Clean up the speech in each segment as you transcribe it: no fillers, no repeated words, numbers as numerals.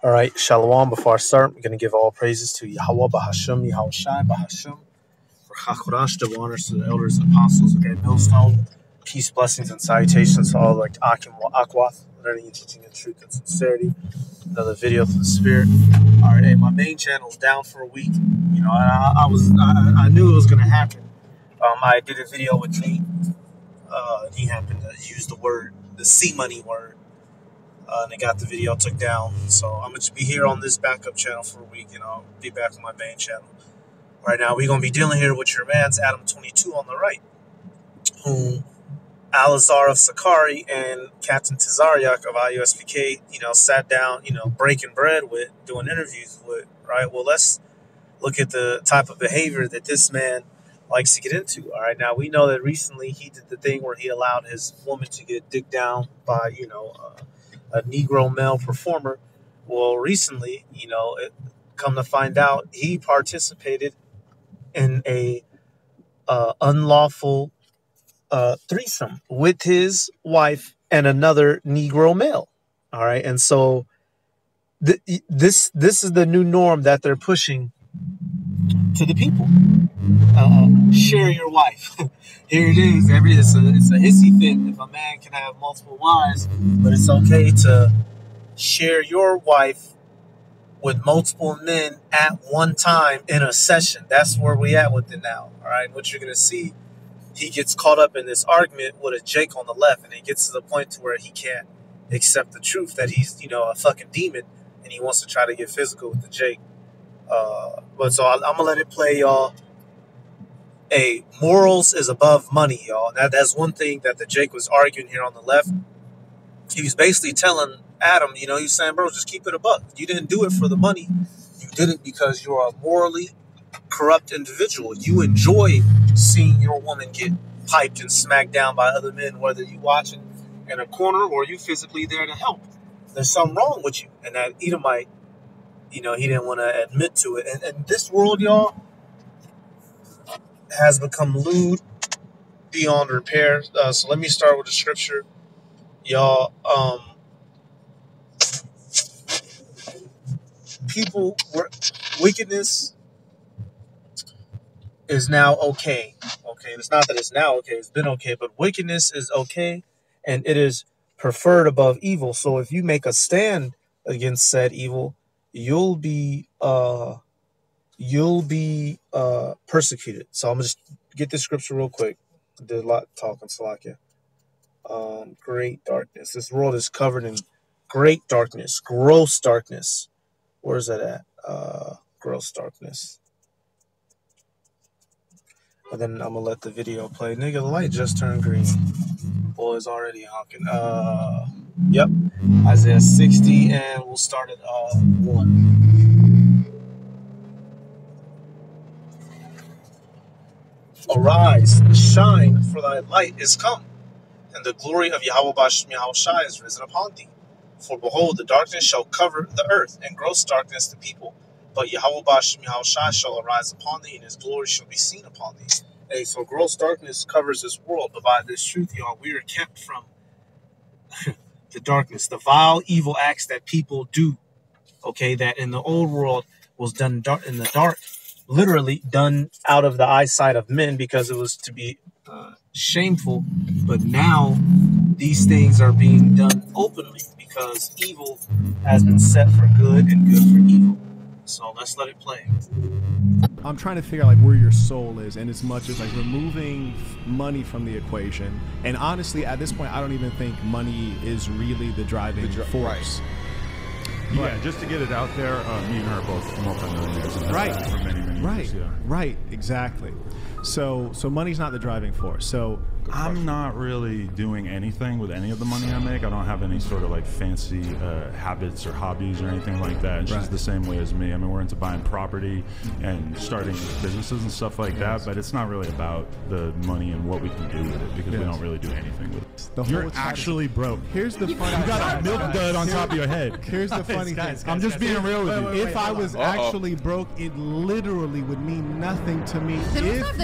All right, Shalom. Before I start, I'm going to give all praises to Yahweh Bahasham, Yahweh Shai Bahasham, for Chakorash, double honors to the elders and apostles of Great Millstone. Peace, blessings, and salutations to all like Akim wa Akwath, learning and teaching in truth and sincerity. Another video from the Spirit. All right, hey, my main channel's down for a week. You know, I knew it was going to happen. I did a video with Nate. He happened to use the C money word. And they got the video took down. So I'm going to be here on this backup channel for a week, and I'll be back on my main channel. Right now, we're going to be dealing here with your man's Adam22 on the right, whom Alazar of Sakari and Captain Tazariak of IUSPK, sat down, breaking bread with, doing interviews with, right? Well, let's look at the type of behavior that this man likes to get into. All right, now we know that recently he did the thing where he allowed his woman to get digged down by, a Negro male performer. Well, recently, come to find out, he participated in a unlawful threesome with his wife and another Negro male. All right, and so this is the new norm that they're pushing to the people. Share your wife. Here it is. It's a hissy thing if a man can have multiple wives, but it's okay to share your wife with multiple men at one time in a session. That's where we at with it now. All right. What you're gonna see, he gets caught up in this argument with a Jake on the left, and it gets to the point to where he can't accept the truth that he's a fucking demon, and he wants to try to get physical with the Jake. But so I'm gonna let it play, y'all. Hey, morals is above money, y'all. That's one thing that the Jake was arguing here on the left. He was basically telling Adam, he's saying, bro, just keep it a buck. You didn't do it for the money. You did it because you're a morally corrupt individual. You enjoy seeing your woman get piped and smacked down by other men, whether you watching in a corner or you physically there to help. There's something wrong with you. And that Edomite, he didn't want to admit to it. And this world, y'all, has become lewd beyond repair. So let me start with the scripture, y'all. Wickedness is now okay. Okay, it's not that it's now okay; it's been okay. But wickedness is okay, and it is preferred above evil. So if you make a stand against said evil, you'll be persecuted. So I'm gonna just get this scripture real quick. I did a lot talking, Salakia. Great darkness. This world is covered in great darkness, gross darkness. Where is that at? Gross darkness. And then I'm gonna let the video play. Nigga, the light just turned green. Boy, it's already honking. Yep. Isaiah 60, and we'll start at 1. Arise, shine, for thy light is come, and the glory of Yahweh Bashem Yahweh Shai is risen upon thee. For behold, the darkness shall cover the earth, and gross darkness the people. But Yahweh Bashem Yahweh Shai shall arise upon thee, and his glory shall be seen upon thee. Hey, so gross darkness covers this world, but by this truth, y'all, we are kept from the darkness, the vile, evil acts that people do. Okay, that in the old world was done in the dark. Literally done out of the eyesight of men because it was to be shameful. But now these things are being done openly because evil has been set for good and good for evil. So let's let it play. I'm trying to figure out where your soul is, and as much as removing money from the equation. And honestly, at this point, I don't even think money is really the driving force. Right. Yeah, just to get it out there, me and her are both multimillionaires. Right. For many years. Yeah. Right. Exactly. So money's not the driving force. So I'm not really doing anything with any of the money I make. I don't have any sort of fancy habits or hobbies or anything like that. She's the same way as me. I mean, we're into buying property and starting businesses and stuff like that, but it's not really about the money and what we can do with it because we don't really do anything with it. You're actually broke. Here's the funny thing. You got a milk dud on top of your head. Here's the funny thing. I'm just being real with you. If I was actually broke, it literally would mean nothing to me.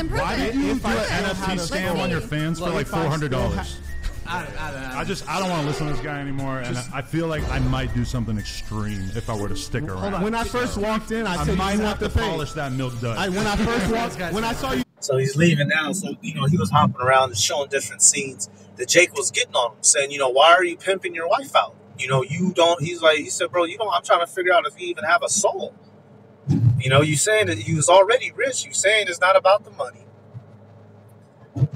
Why did you do an NFT scam on your fans for $400? I don't want to listen to this guy anymore, and I feel like I might do something extreme if I were to stick around. Hold on. When I first walked in, I said, might "You have want to the polish that milk dud." When I first walked, when I saw you. So he's leaving now. So, he was hopping around and showing different scenes that Jake was getting on him, saying, why are you pimping your wife out? You don't, he said, bro, I'm trying to figure out if you even have a soul. You saying that you was already rich. You saying it's not about the money.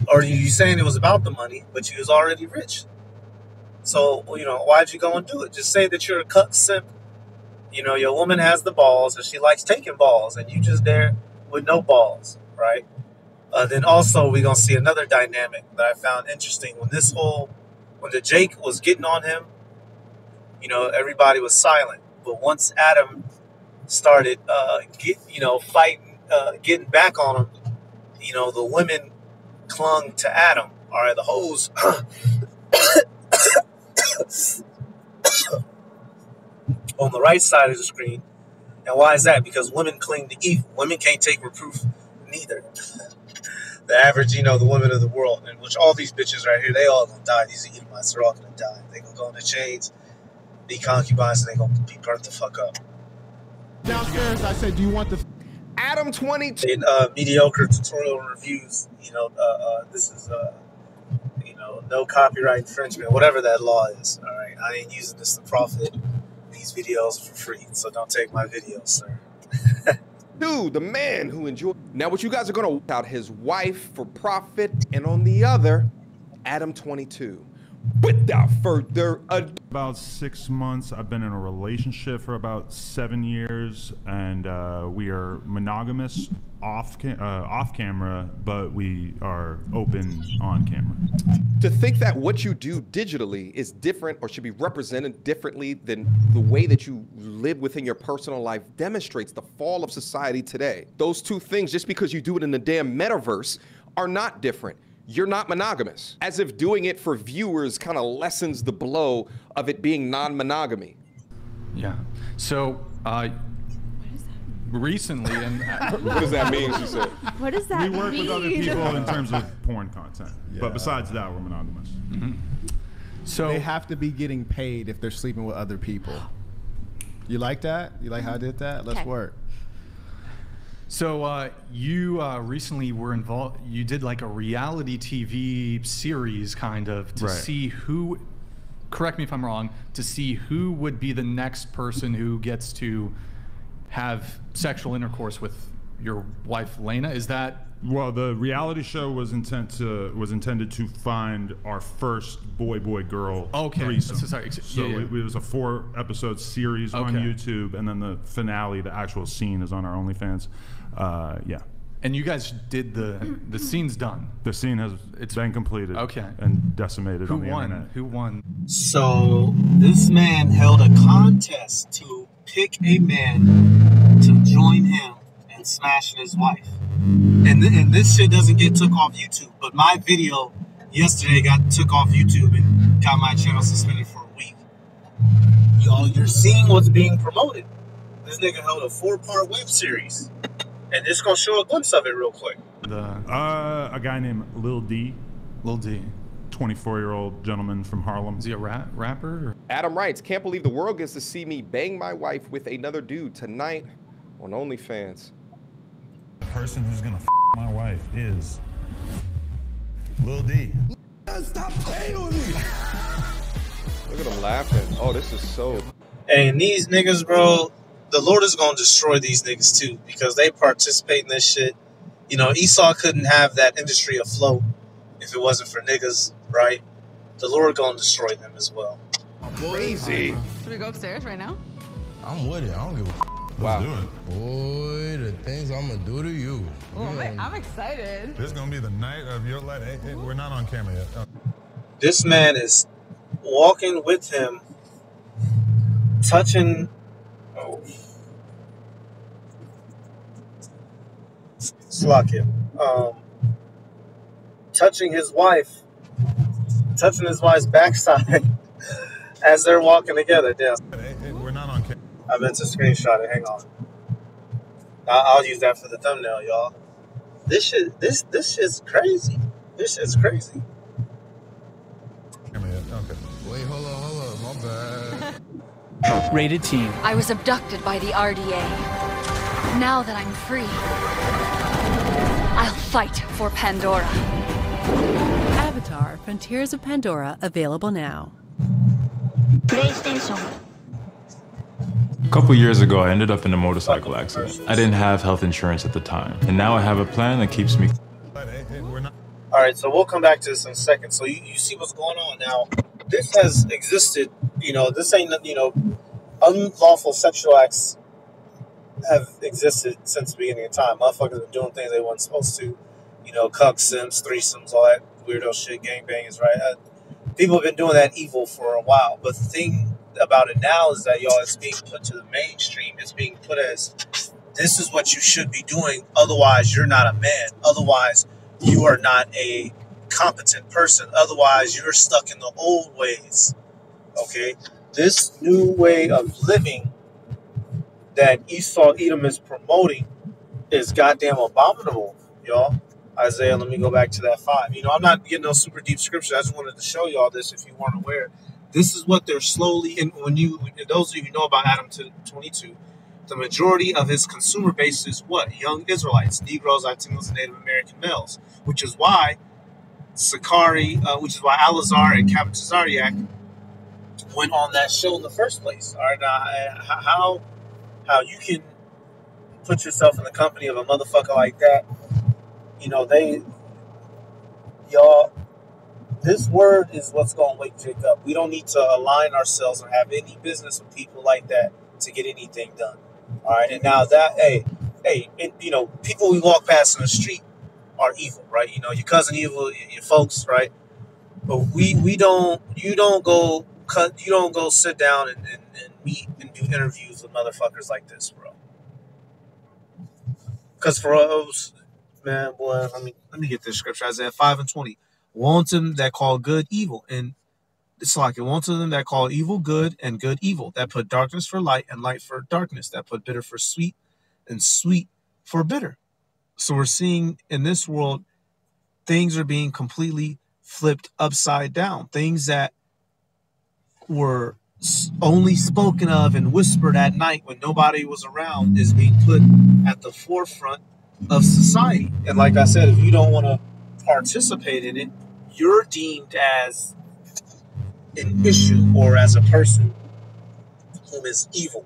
Or you saying it was about the money, but you was already rich. So, why'd you go and do it? Just say that you're a cuck simp. Your woman has the balls and she likes taking balls and you just there with no balls, right? Then also we're going to see another dynamic that I found interesting. When the Jake was getting on him, everybody was silent. But once Adam started, fighting, getting back on him, the women clung to Adam. All right, the hoes on the right side of the screen. And why is that? Because women cling to evil. Women can't take reproof neither. The average, the women of the world, and which all these bitches right here, they all gonna die. These Edomites, they're all gonna die. They gonna go into chains, be concubines, and they gonna be burnt the fuck up. Downstairs, I said, "Do you want the Adam 22?" In mediocre tutorial reviews, this is no copyright infringement, whatever that law is. All right, I ain't using this to profit these videos for free, so don't take my videos, sir. Dude, the man who enjoyed. Now, what you guys are gonna out his wife for profit, and on the other, Adam 22. Without further ado. About 6 months. I've been in a relationship for about 7 years, and we are monogamous off camera, but we are open on camera. To think that what you do digitally is different or should be represented differently than the way that you live within your personal life demonstrates the fall of society today. Those two things, just because you do it in the damn metaverse, are not different. You're not monogamous. As if doing it for viewers kind of lessens the blow of it being non-monogamy. Yeah. So, recently, and what does that mean, she said? What does that mean? We work with other people in terms of porn content. Yeah. But besides that, we're monogamous. Mm-hmm. So they have to be getting paid if they're sleeping with other people. You like that? You like how I did that? Let's work. So you recently were involved, you did like a reality TV series kind of to see who, correct me if I'm wrong, to see who would be the next person who gets to have sexual intercourse with your wife, Lena. Is that? Well, the reality show was intended to find our first boy-girl threesome. So it was a 4-episode series on YouTube, and then the finale, the actual scene, is on our OnlyFans. Yeah. And you guys did the scene's done. The scene has been completed. Okay. And decimated on the internet. Who won? So this man held a contest to pick a man to join him in smashing his wife. And this shit doesn't get took off YouTube, but my video yesterday took off YouTube and got my channel suspended for a week. Y'all, you're seeing what's being promoted. This nigga held a 4-part web series, and just gonna show a glimpse of it real quick. A guy named Lil D. Lil D. 24-year-old gentleman from Harlem. Is he a rapper? Or? Adam writes, "Can't believe the world gets to see me bang my wife with another dude tonight on OnlyFans." The person who's gonna my wife is Lil D. Stop playing with me. Look at him laughing. Oh, this is so. And these niggas, bro, the Lord is gonna destroy these niggas too, because they participate in this shit. Esau couldn't have that industry afloat if it wasn't for niggas, right? The Lord gonna destroy them as well. Crazy. Should we go upstairs right now? I'm with it. I don't give a wow. Let's do it. Boy, the things I'm gonna do to you. Oh, I'm excited. This is gonna be the night of your life. Hey, we're not on camera yet. This man is walking with him, touching. Oh. Slakia. Touching his wife's backside as they're walking together. Damn. Hey, we're not on camera. I meant to screenshot it. Hang on. I'll use that for the thumbnail, y'all. This shit's crazy. This shit's crazy. Wait, hold up, my bad. Rated teen. I was abducted by the RDA. Now that I'm free, I'll fight for Pandora. Avatar: Frontiers of Pandora, available now. PlayStation. A couple years ago, I ended up in a motorcycle accident. I didn't have health insurance at the time, and now I have a plan that keeps me. All right, so we'll come back to this in a second. So you see what's going on now. This has existed, you know, this ain't, you know, unlawful sexual acts have existed since the beginning of time. Motherfuckers are doing things they weren't supposed to, you know, cuck, sims, threesomes, all that weirdo shit, gangbangs, right? People have been doing that evil for a while. But the thing about it now is that, y'all, it's being put to the mainstream. It's being put as, this is what you should be doing. Otherwise, you're not a man. Otherwise, you are not a competent person. Otherwise, you're stuck in the old ways. Okay? This new way of living that Esau Edom is promoting is goddamn abominable, y'all. Isaiah, let me go back to that 5. You know, I'm not getting no super deep scripture. I just wanted to show y'all this if you weren't aware. This is what they're slowly, and those of you who know about Adam 22, the majority of his consumer base is what? Young Israelites, Negroes, Latinos, and Native American males, which is why Al-Azhar and Kevin Tazariak went on that show in the first place. All right, now, how you can put yourself in the company of a motherfucker like that? You know, y'all, this word is what's going to wake Jake up. We don't need to align ourselves or have any business with people like that to get anything done. All right, and now that, you know, people we walk past in the street are evil, right? You know, your cousin evil, your folks, right? But you don't go sit down and meet and do interviews with motherfuckers like this, bro. Because for us, man, boy, let me get this scripture. Isaiah 5:20. Woe to them that call good evil, and it's like it woe to them that call evil good and good evil, that put darkness for light and light for darkness, that put bitter for sweet and sweet for bitter. So we're seeing in this world, things are being completely flipped upside down. Things that were only spoken of and whispered at night when nobody was around is being put at the forefront of society. And like I said, if you don't want to participate in it, you're deemed as an issue or as a person whom is evil.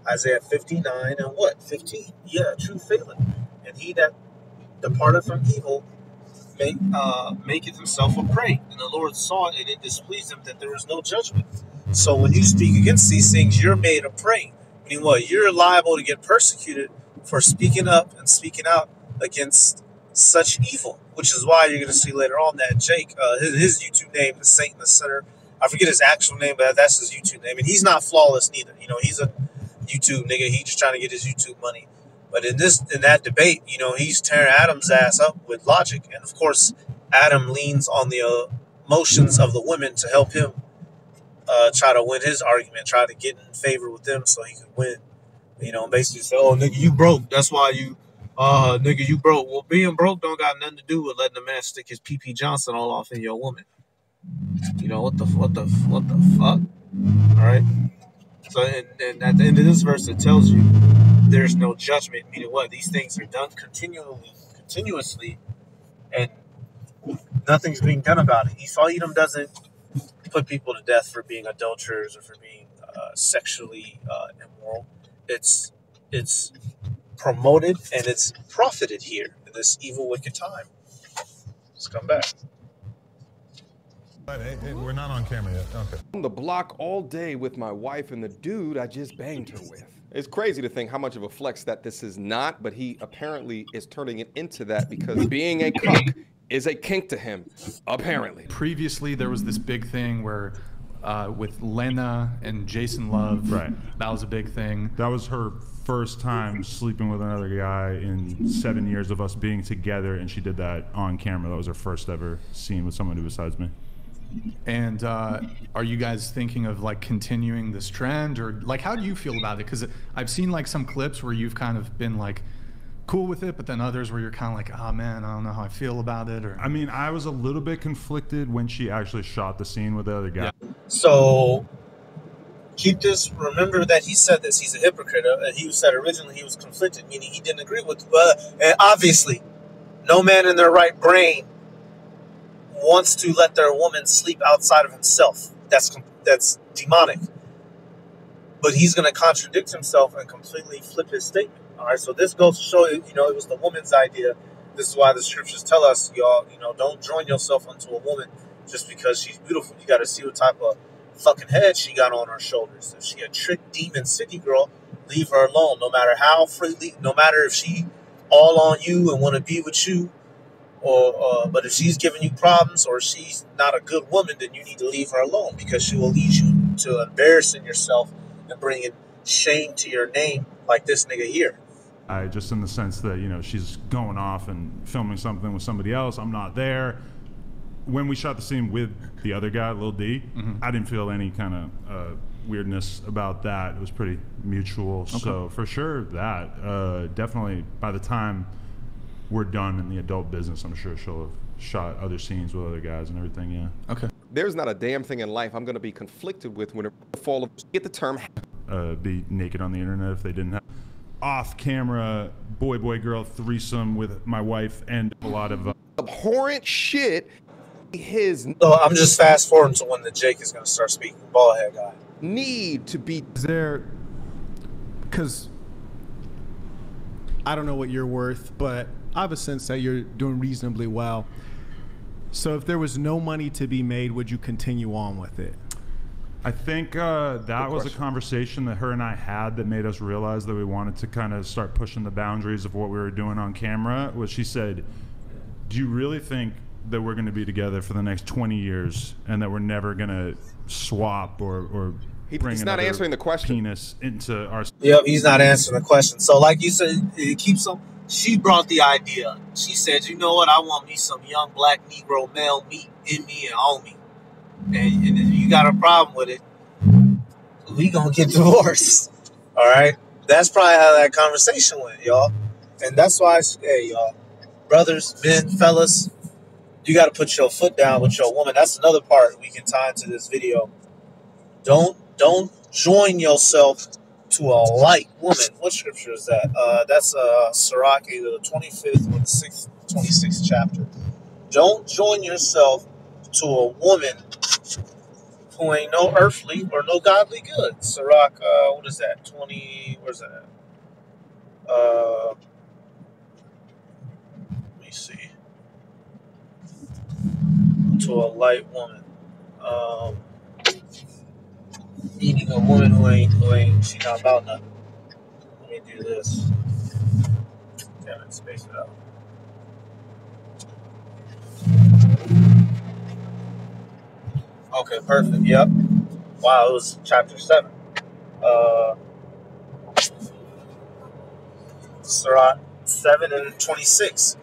Isaiah 59 and what? 15. Yeah, true failing. And he that departed from evil maketh himself a prey. And the Lord saw it, and it displeased him that there was no judgment. So when you speak against these things, you're made a prey. Meaning what? You're liable to get persecuted for speaking up and speaking out against such evil. Which is why you're going to see later on that Jake, his YouTube name is Saint in the Center. I forget his actual name, but that's his YouTube name. And he's not flawless neither. You know, he's a YouTube nigga. He's just trying to get his YouTube money. But in that debate, you know, he's tearing Adam's ass up with logic. And of course, Adam leans on the emotions of the women to help him try to win his argument, try to get in favor with them so he could win. You know, basically say, oh, nigga, you broke. That's why you, nigga, you broke. Well, being broke don't got nothing to do with letting a man stick his PP Johnson all off in your woman. You know, what the fuck? All right? So, and at the end of this verse, it tells you there's no judgment. Meaning what? These things are done continuously, and nothing's being done about it. Esau Edom doesn't put people to death for being adulterers or for being sexually immoral. It's promoted and it's profited here in this evil, wicked time. Let's come back. We're not on camera yet. Okay. On the block all day with my wife and the dude I just banged her with. It's crazy to think how much of a flex that this is not, but he apparently is turning it into that because being a cuck is a kink to him, apparently. Previously, there was this big thing where with Lena and Jason Love, right? That was a big thing. That was her first time sleeping with another guy in 7 years of us being together, and she did that on camera. That was her first ever scene with somebody besides me. And are you guys thinking of like continuing this trend, or like how do you feel about it? Because I've seen like some clips where you've kind of been like cool with it, but then others where you're kind of like, oh man, I don't know how I feel about it. Or I mean, I was a little bit conflicted when she actually shot the scene with the other guy. Yeah. So keep this. Remember that he said this. He's a hypocrite. He said originally he was conflicted, meaning he didn't agree with. And obviously, no man in their right brain wants to let their woman sleep outside of himself. That's demonic. But he's going to contradict himself and completely flip his statement. All right, so this goes to show you, it was the woman's idea. This is why the scriptures tell us, y'all, don't join yourself unto a woman just because she's beautiful. You got to see what type of fucking head she got on her shoulders. If she a trick demon city girl, leave her alone. No matter how freely, no matter if she all on you and want to be with you, but if she's giving you problems or she's not a good woman, then you need to leave her alone, because she will lead you to embarrassing yourself and bringing shame to your name, like this nigga here. Just in the sense that, she's going off and filming something with somebody else. I'm not there. When we shot the scene with the other guy, Lil D, I didn't feel any kind of weirdness about that. It was pretty mutual. Okay. So for sure that, definitely by the time we're done in the adult business, I'm sure she'll have shot other scenes with other guys and everything, yeah. Okay. There's not a damn thing in life I'm going to be conflicted with when the fall of, get the term. Be naked on the internet if they didn't have off-camera boy-girl threesome with my wife and a lot of abhorrent shit. I'm just fast forwarding to when the Jake is going to start speaking. Bald head guy. Need to be there, because I don't know what you're worth, but I have a sense that you're doing reasonably well. So if there was no money to be made, would you continue on with it? I think that was a conversation that her and I had that made us realize that we wanted to kind of start pushing the boundaries of what we were doing on camera. Was she said, do you really think that we're going to be together for the next 20 years and that we're never going to swap or bring he's not answering the question. Penis into our... Yep, he's not answering the question. So like you said, it keeps on... She brought the idea. She said, you know what? I want me some young black Negro male meat in me and on me. And if you got a problem with it, we gonna get divorced. All right? That's probably how that conversation went, y'all. And that's why, hey, y'all, brothers, men, fellas, you got to put your foot down with your woman. That's another part we can tie into this video. Don't join yourself to a light woman. What scripture is that? That's Sirach, either the 25th or the 26th chapter. Don't join yourself to a woman who ain't no earthly or no godly good. Sirach, what is that? 20, where's that at? Let me see. To a light woman. Meaning a woman who ain't, she not about nothing. Let me do this. Damn it, space it out. Okay, perfect. Yep. Wow, it was chapter 7. Sirach 7 and 26.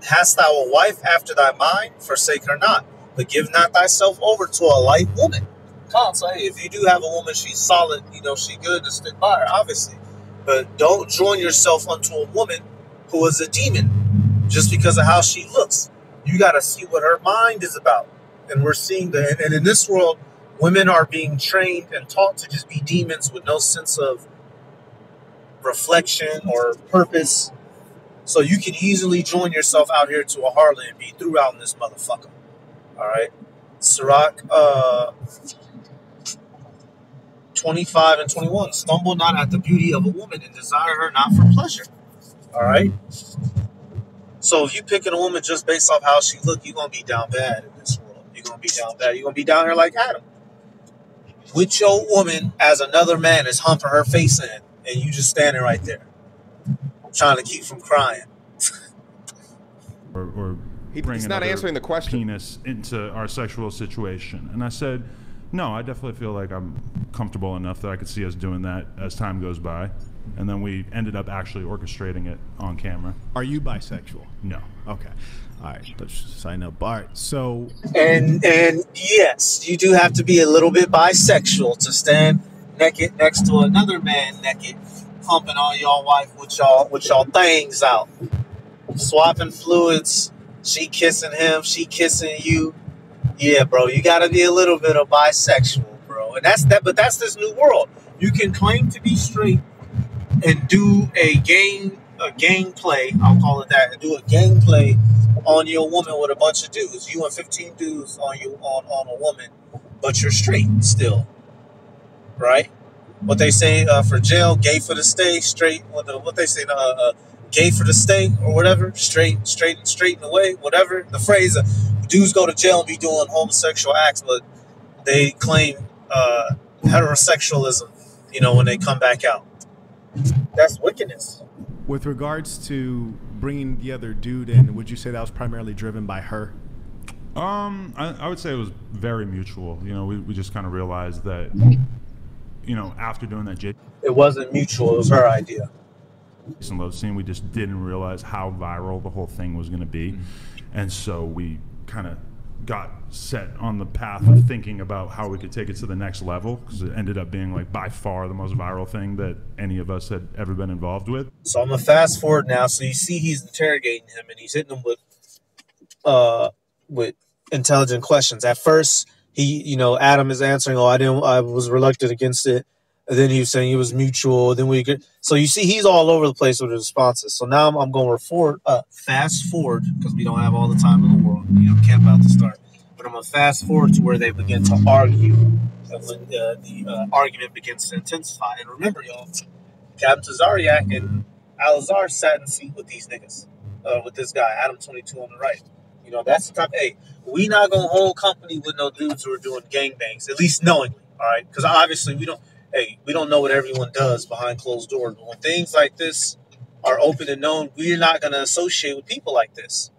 Hast thou a wife after thy mind? Forsake her not, but give not thyself over to a light woman. So, hey, if you do have a woman, she's solid, she good, to stick by her, obviously. But don't join yourself unto a woman who is a demon just because of how she looks. You got to see what her mind is about. And we're seeing that. And in this world, women are being trained and taught to just be demons with no sense of reflection or purpose. So you can easily join yourself out here to a harlot and be through out in this motherfucker. All right. Sirach 25 and 21. Stumble not at the beauty of a woman and desire her not for pleasure. All right. So if you picking a woman just based off how she look, you're going to be down bad in this world. You're going to be down bad. You're going to be down here like Adam. With your woman as another man is humping her face in, and you just standing right there, trying to keep from crying. or he's not answering the question. Penis into our sexual situation. And I said, no, I definitely feel like I'm comfortable enough that I could see us doing that as time goes by. And then we ended up actually orchestrating it on camera. Are you bisexual? No. Okay. All right. Let's sign up. Bart. So. And yes, you do have to be a little bit bisexual to stand naked next to another man naked pumping on your wife with y'all things out, swapping fluids. She kissing him, she kissing you. Yeah, bro, you gotta be a little bit of bisexual, bro. And that's that. But that's this new world. You can claim to be straight and do a gameplay. I'll call it that. And do a gameplay on your woman with a bunch of dudes. You and 15 dudes on a woman, but you're straight still, right? What they say for jail, gay for the stay, straight. What they say, gay for the stay or whatever, straight in the way, whatever. The phrase, dudes go to jail and be doing homosexual acts, but they claim heterosexualism, when they come back out. That's wickedness. With regards to bringing the other dude in, would you say that was primarily driven by her? I would say it was very mutual. We just kind of realized that, after doing that it wasn't mutual, it was her idea. Jason Love scene, we just didn't realize how viral the whole thing was going to be. And so we kind of got set on the path of thinking about how we could take it to the next level, because it ended up being like by far the most viral thing that any of us had ever been involved with. So I'm gonna fast forward now. So you see he's interrogating him and he's hitting him with intelligent questions. At first he, Adam is answering, I was reluctant against it. And then he was saying it was mutual. Then so you see he's all over the place with his responses. So now I'm going to fast forward, because we don't have all the time in the world. Camp out to start. But I'm going to fast forward to where they begin to argue. And when the argument begins to intensify. And remember, y'all, Captain Tazariak and Al-Azhar sat in seat with these niggas. With this guy, Adam 22 on the right. That's the type, hey, we not going to hold company with no dudes who are doing gangbangs, at least knowingly, all right? Because obviously we don't know what everyone does behind closed doors. But when things like this are open and known, we're not going to associate with people like this.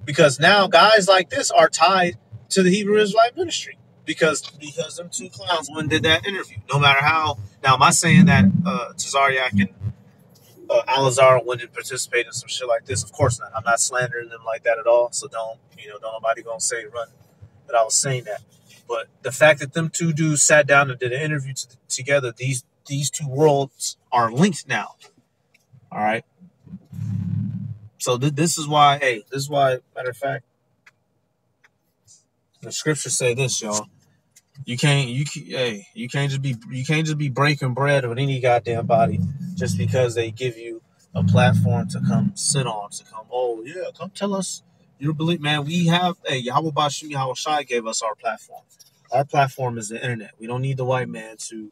Because now guys like this are tied to the Hebrew Israelite ministry. Because them two clowns went and did that interview. No matter how. Now, am I saying that Tazariak and Al-Azhar went and participated in some shit like this? Of course not. I'm not slandering them like that at all. So don't nobody going to say that I was saying that. But the fact that them two dudes sat down and did an interview together, these two worlds are linked now. All right. So this is why, matter of fact, the scriptures say this, y'all. You can't just be breaking bread with any goddamn body just because they give you a platform to come sit on, come tell us your belief, man. We have Yahweh Bashim Yahweh Shai gave us our platform. Our platform is the internet. We don't need the white man to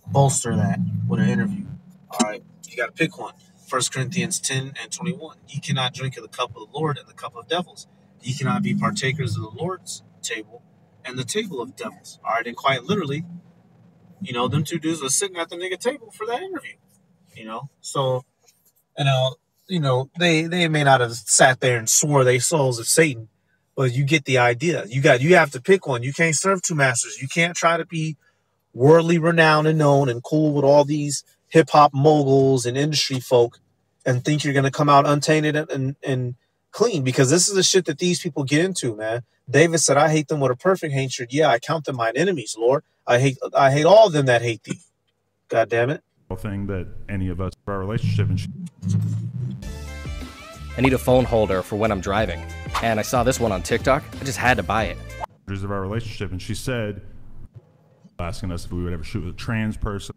bolster that with an interview. All right, you got to pick one. 1 Corinthians 10 and 21. Ye cannot drink of the cup of the Lord and the cup of devils. Ye cannot be partakers of the Lord's table and the table of devils. All right, and quite literally, them two dudes were sitting at the nigga table for that interview. So, they may not have sat there and swore they souls of Satan, but you get the idea. You have to pick one. You can't serve two masters. You can't try to be worldly renowned and known and cool with all these hip-hop moguls and industry folk and think you're going to come out untainted and clean, because this is the shit that these people get into, man. David said, I hate them with a perfect hatred. Yeah, I count them mine enemies, Lord. I hate all of them that hate thee. God damn it. Thing that any of us, our relationship, I need a phone holder for when I'm driving. And I saw this one on TikTok. I just had to buy it. Of our relationship, and she said, asking us if we would ever shoot with a trans person.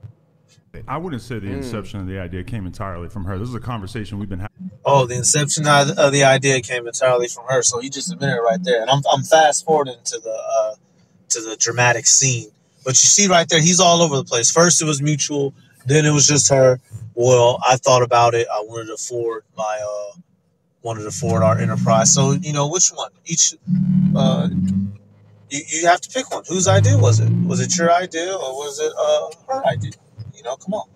I wouldn't say the inception of the idea came entirely from her. This is a conversation we've been having. Oh, the inception of the idea came entirely from her. So you just admitted it right there. And I'm fast forwarding to the dramatic scene. But you see right there, he's all over the place. First it was mutual, then it was just her. Well, I thought about it. I wanted to forward our enterprise. So which one? Each you have to pick one. Whose idea was it? Was it your idea or was it her idea? Come on.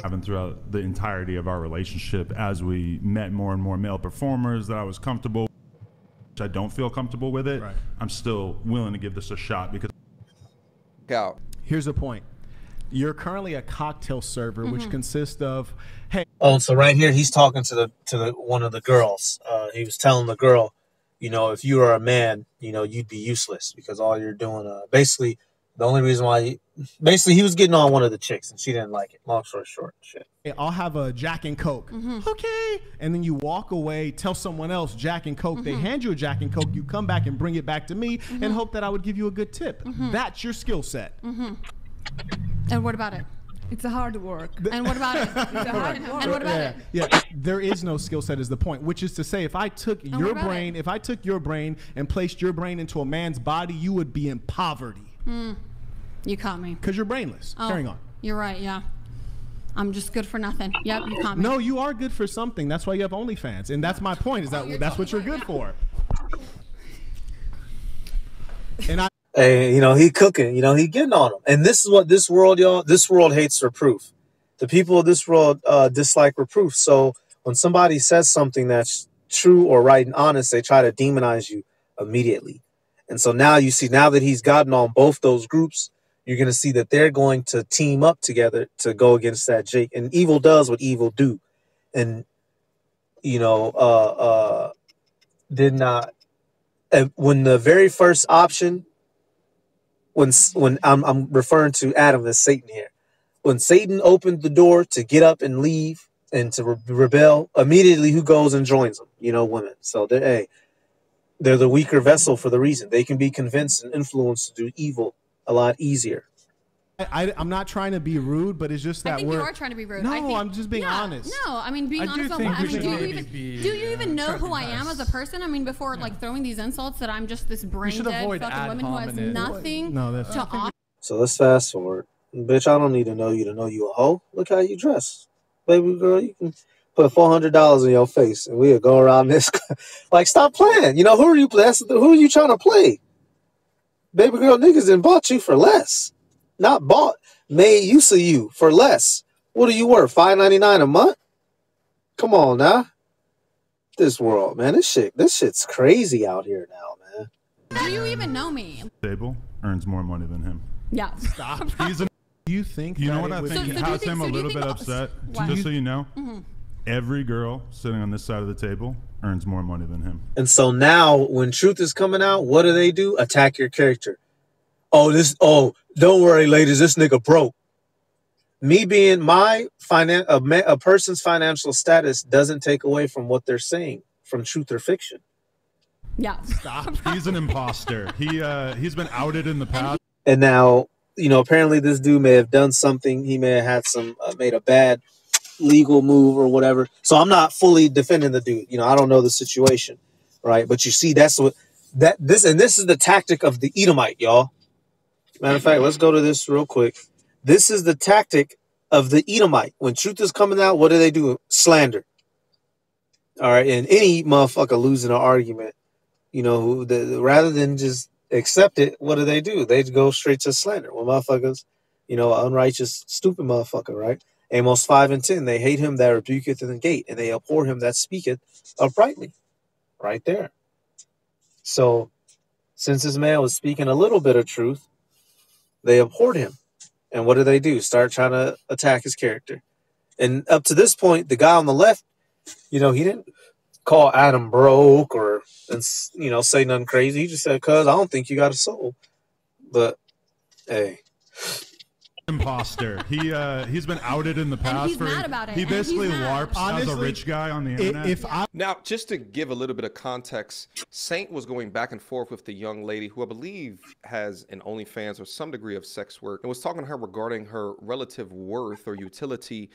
Having throughout the entirety of our relationship, as we met more and more male performers that I was comfortable with, which I don't feel comfortable with it, right. I'm still willing to give this a shot because. Here's the point. You're currently a cocktail server, which consists of, hey. Oh, so right here he's talking to the one of the girls. He was telling the girl, if you were a man, you'd be useless because all you're doing, basically, the only reason why basically he was getting on one of the chicks and she didn't like it. Long story short, shit. I'll have a Jack and Coke. Okay. And then you walk away, tell someone else Jack and Coke. They hand you a Jack and Coke. You come back and bring it back to me and hope that I would give you a good tip. That's your skill set. And what about it? It's a hard work. And what about it? It's a hard work. And what about it? Yeah, there is no skill set is the point, which is to say if I took your brain, if I took your brain and placed your brain into a man's body, you would be in poverty. You caught me. Because you're brainless. Carrying on. You're right, yeah. I'm just good for nothing. Yep, you caught me. No, you are good for something. That's why you have OnlyFans. And that's my point, is that that's what you're good for. And Hey, you know, he cooking, you know, he getting on them. And this is what this world, y'all, this world hates reproof. The people of this world dislike reproof. So when somebody says something that's true or right and honest, they try to demonize you immediately. And so now you see, now that he's gotten on both those groups, you're going to see that they're going to team up together to go against that Jake. And evil does what evil do. And, you know, did not, when the very first option, when I'm referring to Adam as Satan here, when Satan opened the door to get up and leave and to rebel, immediately who goes and joins them? You know, women. So they're the weaker vessel for the reason. They can be convinced and influenced to do evil a lot easier. I'm not trying to be rude, but it's just that I think you are trying to be rude. No, I'm just being honest. No, I mean being honest. Do you even know who I am as a person? I mean, before like throwing these insults that I'm just this brain dead fucking woman who has nothing to offer. So let's fast forward. Bitch, I don't need to know you a hoe. Look how you dress. Baby girl, you can put $400 in your face and we'll go around this. Like, stop playing. You know, who are you who are you trying to play? Baby girl, niggas done bought you for less. Not bought, made use of you for less. What are you worth? $5.99 a month? Come on now. This world, man, this shit's crazy out here now, man. Do you even know me? Sable earns more money than him. Yeah. Stop. He's a. You think? You know what I think has him a little bit upset? Just so you know, every girl sitting on this side of the table earns more money than him. And so now, when truth is coming out, what do? Attack your character. Oh, don't worry, ladies. This nigga broke. Me being a person's financial status doesn't take away from what they're saying from truth or fiction. Yeah. Stop. He's an imposter. He's been outed in the past. And now, you know, apparently this dude may have done something. He may have had made a bad legal move or whatever. So I'm not fully defending the dude. You know, I don't know the situation, right? But you see, this is the tactic of the Edomite, y'all. Matter of fact, let's go to this real quick. This is the tactic of the Edomite. When truth is coming out, what do? Slander. All right, and any motherfucker losing an argument, you know, rather than just accept it, what do? They go straight to slander. Well, motherfuckers, you know, unrighteous, stupid motherfucker, right? Amos 5:10, they hate him that rebuketh in the gate, and they abhor him that speaketh uprightly. Right there. So, since this man was speaking a little bit of truth, they abhorred him. And what do? Start trying to attack his character. And up to this point, the guy on the left, you know, he didn't call Adam broke or, you know, say nothing crazy. He just said, cuz I don't think you got a soul. But, hey. Imposter. He's been outed in the past. He's mad about it. He basically LARPs as a rich guy on the internet. Now, just to give a little bit of context, Saint was going back and forth with the young lady who I believe has an OnlyFans or some degree of sex work, and was talking to her regarding her relative worth or utility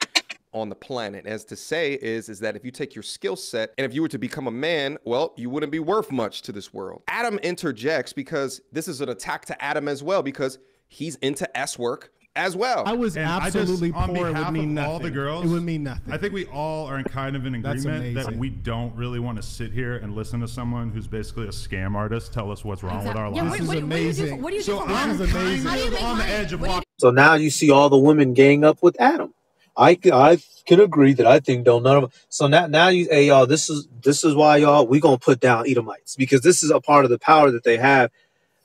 on the planet. As to say is that if you take your skill set and if you were to become a man, well, you wouldn't be worth much to this world. Adam interjects because this is an attack to Adam as well, because he's into S work as well. I was absolutely poor. It would mean nothing. All the girls, it would mean nothing. I think we all are in kind of an agreement that we don't really want to sit here and listen to someone who's basically a scam artist tell us what's wrong with our lives. This is amazing. What do you do for I'm fun? on the edge of walking. So now you see all the women gang up with Adam. I can agree that I think none of them. So now you, hey y'all, this is why y'all we gonna put down Edomites, because this is a part of the power that they have.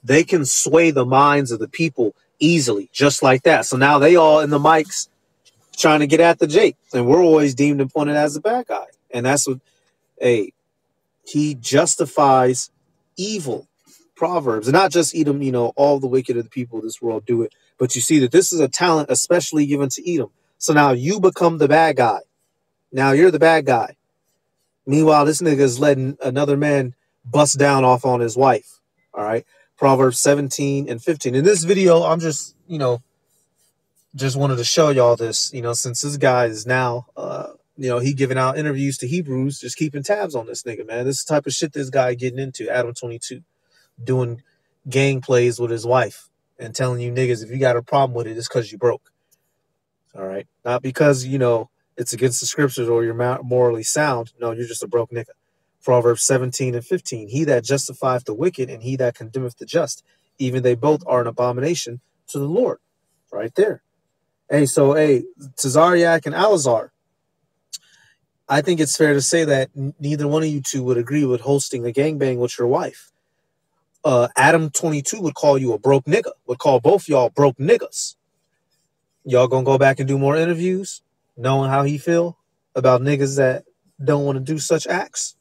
They can sway the minds of the people easily, just like that. So now they all in the mics trying to get at the Jake, and we're always deemed and pointed as the bad guy. And that's what, he justifies evil Proverbs, and not just Edom, you know, all the wicked of the people of this world do it, but you see that this is a talent especially given to Edom. So now you become the bad guy. Now you're the bad guy. Meanwhile, this nigga is letting another man bust down off on his wife. All right. Proverbs 17 and 15. In this video, I'm just, you know, just wanted to show y'all this, you know, since this guy is now, you know, he giving out interviews to Hebrews, just keeping tabs on this nigga, man. This is the type of shit this guy getting into, Adam 22, doing gang plays with his wife and telling you niggas, if you got a problem with it, it's because you broke. All right. Not because, you know, it's against the scriptures or you're morally sound. No, you're just a broke nigga. Proverbs 17 and 15. He that justifieth the wicked and he that condemneth the just, even they both are an abomination to the Lord. Right there. Hey, so, hey, Tazariak and Alazar, I think it's fair to say that neither one of you two would agree with hosting a gangbang with your wife. Adam 22 would call you a broke nigga, would call both y'all broke niggas. Y'all gonna go back and do more interviews, knowing how he feel about niggas that don't want to do such acts?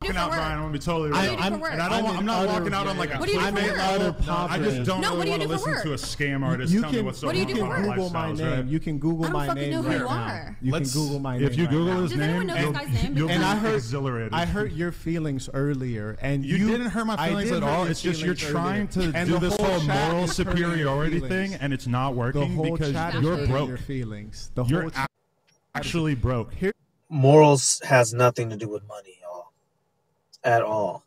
Walking out, Brian, I'm gonna be totally real. I'm not walking out on like a I just don't really want to listen to a scam artist tell me what's going on. You can Google my name. You can Google my name right now. You can Google my name. If you Google his name, you'll be exhilarated. I hurt your feelings earlier, and you didn't hurt my feelings at all. It's just you're trying to do this whole moral superiority thing, and it's not working because you're broke. You're actually broke. Morals has nothing to do with money. At all.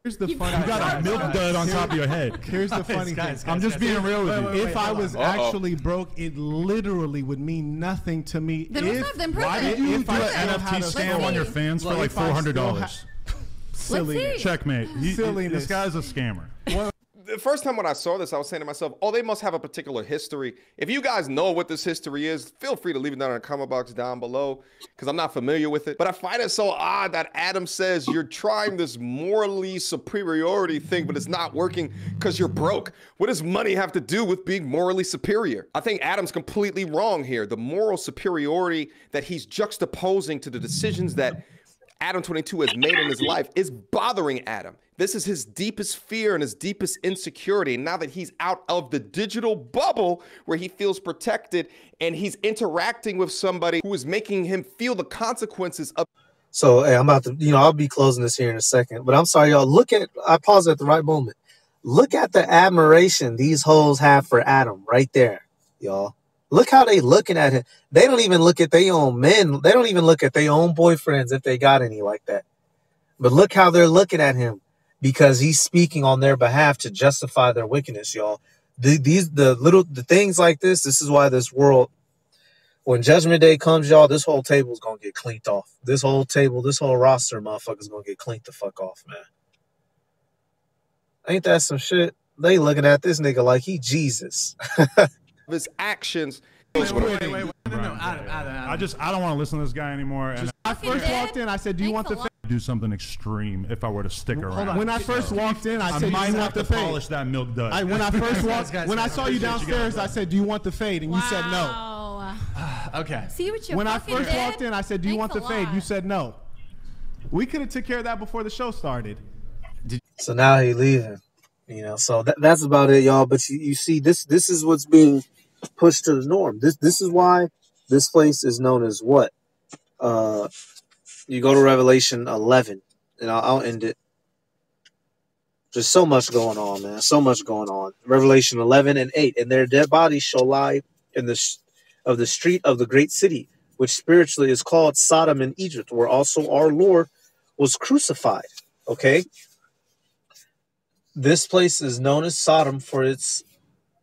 Here's the funny. You got a milk dud on top of your head. Here's the funny thing. I'm just being real with you. If I was actually broke, it literally would mean nothing to me. Why did you do an NFT scam on your fans for like $400? Silly. Checkmate. This guy's a scammer. The first time when I saw this, I was saying to myself, oh, they must have a particular history. If you guys know what this history is, feel free to leave it down in the comment box down below, because I'm not familiar with it. But I find it so odd that Adam says you're trying this morally superiority thing, but it's not working because you're broke. What does money have to do with being morally superior? I think Adam's completely wrong here. The moral superiority that he's juxtaposing to the decisions that Adam 22 has made in his life is bothering Adam. This is his deepest fear and his deepest insecurity. And now that he's out of the digital bubble where he feels protected and he's interacting with somebody who is making him feel the consequences of. So, hey, I'm about to, you know, I'll be closing this here in a second, but I'm sorry, y'all. I paused at the right moment. Look at the admiration these hoes have for Adam right there, y'all. Look how they looking at him. They don't even look at their own men. They don't even look at their own boyfriends if they got any like that. But look how they're looking at him because he's speaking on their behalf to justify their wickedness, y'all. The things like this is why this world, when Judgment Day comes, y'all, this whole table is going to get cleaned off. This whole table, this whole roster, motherfuckers going to get cleaned the fuck off, man. Ain't that some shit? They looking at this nigga like he Jesus. His actions. I don't want to listen to this guy anymore. And I first walked in, I said, do you want the fade? Do something extreme if I were to stick around. When I first walked in, I said, I might have to polish that milk dud. When I saw you downstairs, I said, do you want the fade? And you said no. Okay. See what you When I first walked in, I said, do you want the fade? You said no. We could have took care of that before the show started. So now he leaving. You know, so that's about it, y'all. But you see, this is what's being pushed to the norm. This is why this place is known as what? You go to Revelation 11, and I'll end it. There's so much going on, man. So much going on. Revelation 11 and 8. And their dead bodies shall lie in the street of the great city, which spiritually is called Sodom and Egypt, where also our Lord was crucified. Okay? This place is known as Sodom for its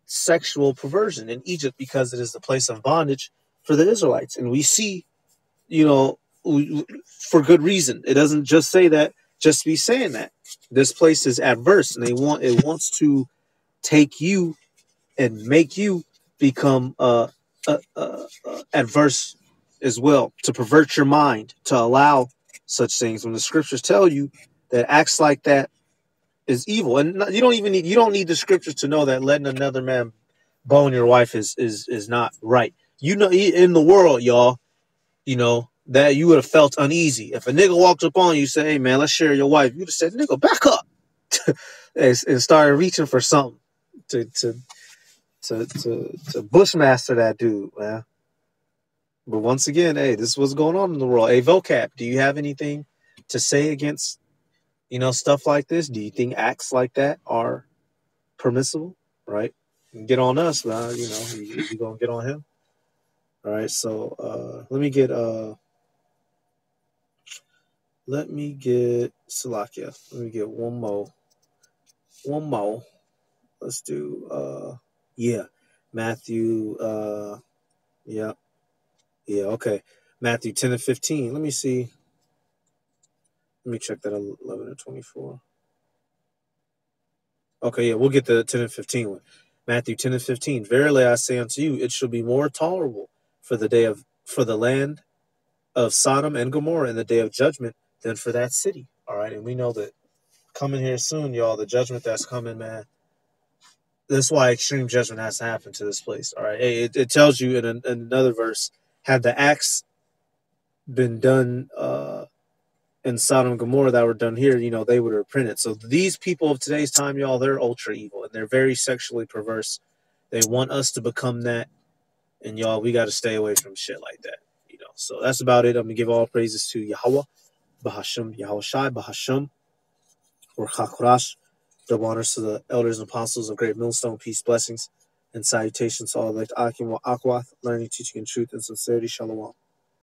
sexual perversion, in Egypt because it is the place of bondage for the Israelites. And we see, you know, for good reason. It doesn't just say that, just be saying that. This place is adverse, and it wants to take you and make you become adverse as well, to pervert your mind, to allow such things. When the scriptures tell you that acts like that is evil, and you don't need the scriptures to know that letting another man bone your wife is not right. You know, in the world, y'all, you know, that you would have felt uneasy. If a nigga walked up on you and said, hey, man, let's share your wife, you'd have said, nigga, back up. and started reaching for something to Bushmaster that dude, man. But once again, hey, this is what's going on in the world. Hey, Vocap, do you have anything to say against, you know, stuff like this? Do you think acts like that are permissible? Right? Get on us, man. You know, you gonna get on him. All right, so let me get Salakia. Let me get one more. Let's do Matthew okay. Matthew 10 and 15. Let me see. Let me check that 11 and 24. Okay, yeah, we'll get the 10 and 15 one. Matthew 10 and 15. Verily I say unto you, it shall be more tolerable for the land of Sodom and Gomorrah in the day of judgment than for that city. All right, and we know that coming here soon, y'all, the judgment that's coming, man. That's why extreme judgment has to happen to this place. All right, hey, it tells you in another verse, had the acts been done in Sodom and Gomorrah that were done here, you know, they would have repented. So these people of today's time, y'all, they're ultra evil and they're very sexually perverse. They want us to become that. And y'all, we got to stay away from shit like that, you know. So that's about it. I'm going to give all praises to Yahweh, Bahasham, Yahweh Shai, Bahasham, or Chakurash. Double honors to the elders and apostles of Great Millstone. Peace, blessings, and salutations to all elect Akim wa Akwath, learning, teaching, and truth and sincerity. Shalom.